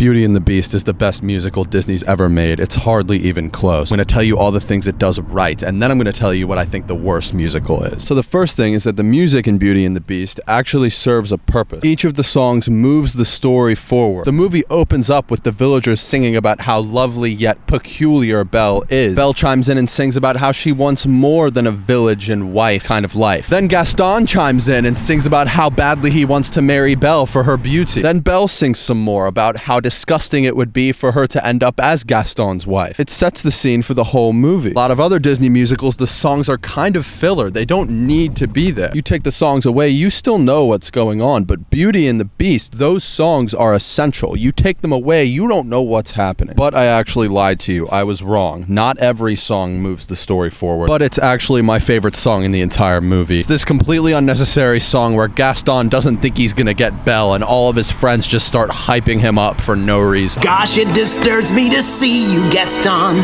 Beauty and the Beast is the best musical Disney's ever made. It's hardly even close. I'm going to tell you all the things it does right, and then I'm going to tell you what I think the worst musical is. So the first thing is that the music in Beauty and the Beast actually serves a purpose. Each of the songs moves the story forward. The movie opens up with the villagers singing about how lovely yet peculiar Belle is. Belle chimes in and sings about how she wants more than a village and wife kind of life. Then Gaston chimes in and sings about how badly he wants to marry Belle for her beauty. Then Belle sings some more about how disgusting it would be for her to end up as Gaston's wife. It sets the scene for the whole movie. A lot of other Disney musicals, the songs are kind of filler. They don't need to be there. You take the songs away, you still know what's going on, but Beauty and the Beast, those songs are essential. You take them away, you don't know what's happening. But I actually lied to you. I was wrong. Not every song moves the story forward, but it's actually my favorite song in the entire movie. It's this completely unnecessary song where Gaston doesn't think he's gonna get Belle, and all of his friends just start hyping him up for no reason. Gosh, it disturbs me to see you, Gaston,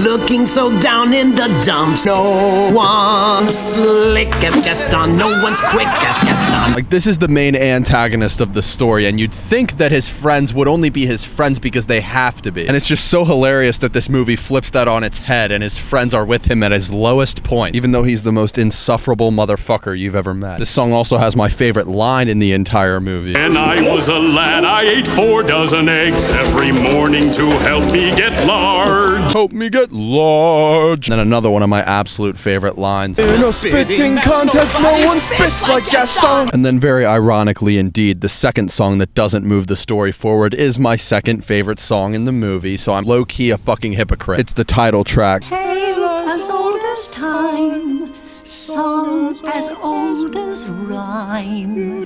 looking so down in the dumps. No one's slick as Gaston, no one's quick as Gaston. Like, this is the main antagonist of the story, and you'd think that his friends would only be his friends because they have to be. And it's just so hilarious that this movie flips that on its head, and his friends are with him at his lowest point, even though he's the most insufferable motherfucker you've ever met. This song also has my favorite line in the entire movie. When I was a lad, I ate 4 dozen eggs every morning to help me get large. Help me get large. And then another one of my absolute favorite lines. In a spitting contest, no one spits like Gaston. And then very ironically indeed, the second song that doesn't move the story forward is my second favorite song in the movie, so I'm low-key a fucking hypocrite. It's the title track. Tale as old as time, song as old as rhyme,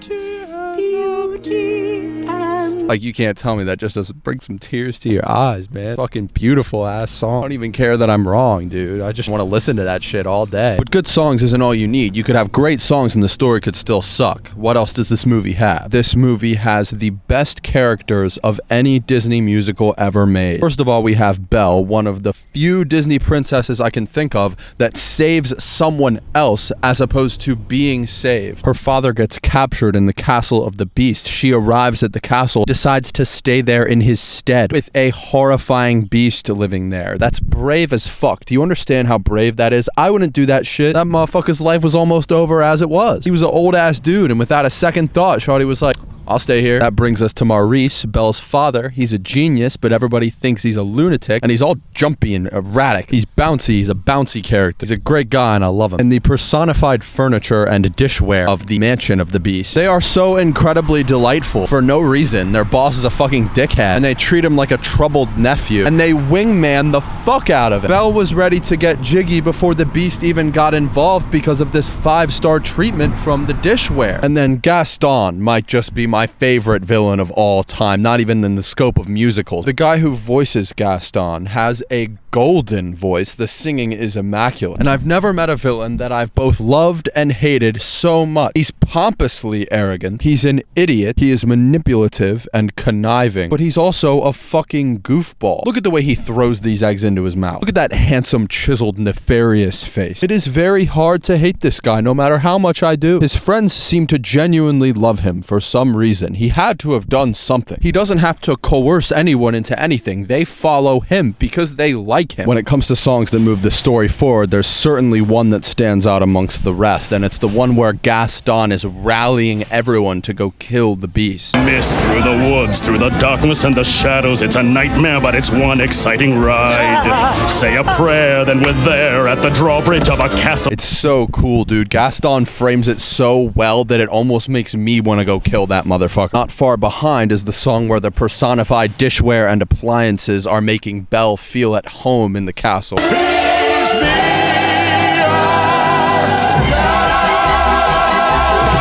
beauty and... Like, you can't tell me that just doesn't bring some tears to your eyes, man. Fucking beautiful ass song. I don't even care that I'm wrong, dude. I just want to listen to that shit all day. But good songs isn't all you need. You could have great songs and the story could still suck. What else does this movie have? This movie has the best characters of any Disney musical ever made. First of all, we have Belle, one of the few Disney princesses I can think of that saves someone else as opposed to being saved. Her father gets captured in the castle of the Beast. She arrives at the castle, decides to stay there in his stead with a horrifying beast living there. That's brave as fuck. Do you understand how brave that is? I wouldn't do that shit. That motherfucker's life was almost over as it was. He was an old ass dude, and without a second thought, shawty was like, I'll stay here. That brings us to Maurice, Belle's father. He's a genius, but everybody thinks he's a lunatic, and he's all jumpy and erratic. He's bouncy. He's a bouncy character. He's a great guy, and I love him. And the personified furniture and dishware of the mansion of the Beast, they are so incredibly delightful for no reason. Their boss is a fucking dickhead, and they treat him like a troubled nephew, and they wingman the fuck out of him. Belle was ready to get jiggy before the Beast even got involved because of this 5-star treatment from the dishware. And then Gaston might just be my favorite villain of all time, not even in the scope of musicals. The guy who voices Gaston has a golden voice. The singing is immaculate. And I've never met a villain that I've both loved and hated so much. He's pompously arrogant. He's an idiot. He is manipulative and conniving. But he's also a fucking goofball. Look at the way he throws these eggs into his mouth. Look at that handsome, chiseled, nefarious face. It is very hard to hate this guy, no matter how much I do. His friends seem to genuinely love him for some reason. He had to have done something. He doesn't have to coerce anyone into anything. They follow him because they like him. When it comes to songs that move the story forward, there's certainly one that stands out amongst the rest, and it's the one where Gaston is rallying everyone to go kill the Beast. Mist through the woods, through the darkness and the shadows. It's a nightmare, but it's one exciting ride. Say a prayer, then we're there at the drawbridge of a castle. It's so cool, dude. Gaston frames it so well that it almost makes me want to go kill that motherfucker. Not far behind is the song where the personified dishware and appliances are making Belle feel at home in the castle.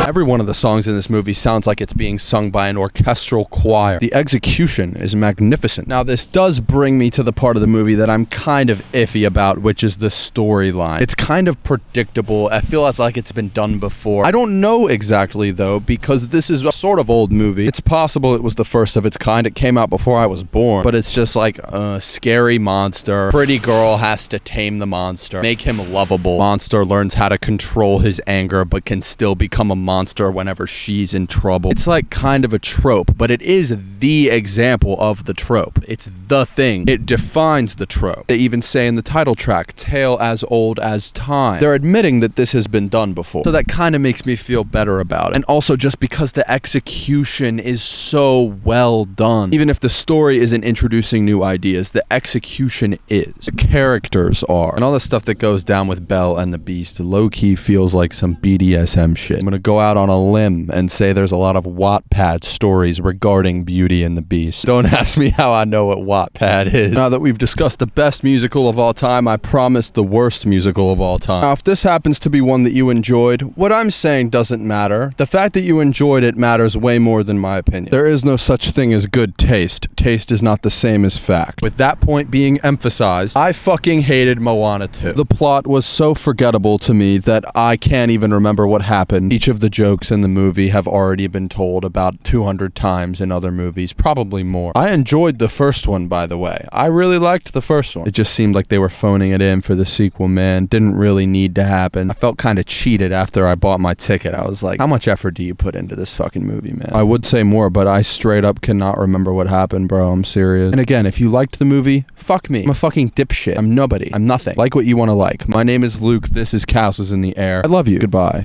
Every one of the songs in this movie sounds like it's being sung by an orchestral choir. The execution is magnificent. Now, this does bring me to the part of the movie that I'm kind of iffy about, which is the storyline. It's kind of predictable. I feel like it's been done before. I don't know exactly, though, because this is a sort of old movie. It's possible it was the first of its kind. It came out before I was born, but it's just like a scary monster. Pretty girl has to tame the monster, make him lovable. Monster learns how to control his anger, but can still become a monster monster whenever she's in trouble. It's like kind of a trope, but it is the example of the trope. It's the thing. It defines the trope. They even say in the title track, tale as old as time. They're admitting that this has been done before. So that kind of makes me feel better about it. And also just because the execution is so well done. Even if the story isn't introducing new ideas, the execution is. The characters are. And all the stuff that goes down with Belle and the Beast low-key feels like some BDSM shit. I'm gonna go out on a limb and say there's a lot of Wattpad stories regarding Beauty and the Beast. Don't ask me how I know what Wattpad is. Now that we've discussed the best musical of all time, I promise the worst musical of all time. Now, if this happens to be one that you enjoyed, what I'm saying doesn't matter. The fact that you enjoyed it matters way more than my opinion. There is no such thing as good taste. Taste is not the same as fact. With that point being emphasized, I fucking hated Moana 2. The plot was so forgettable to me that I can't even remember what happened. Each of the jokes in the movie have already been told about 200 times in other movies, probably more. I enjoyed the first one, by the way. I really liked the first one. It just seemed like they were phoning it in for the sequel, man. Didn't really need to happen. I felt kind of cheated after I bought my ticket. I was like, how much effort do you put into this fucking movie, man? I would say more, but I straight up cannot remember what happened, bro. I'm serious. And again, if you liked the movie, fuck me. I'm a fucking dipshit. I'm nobody. I'm nothing. Like what you want to like. My name is Luke. This is Castles in the Air. I love you. Goodbye.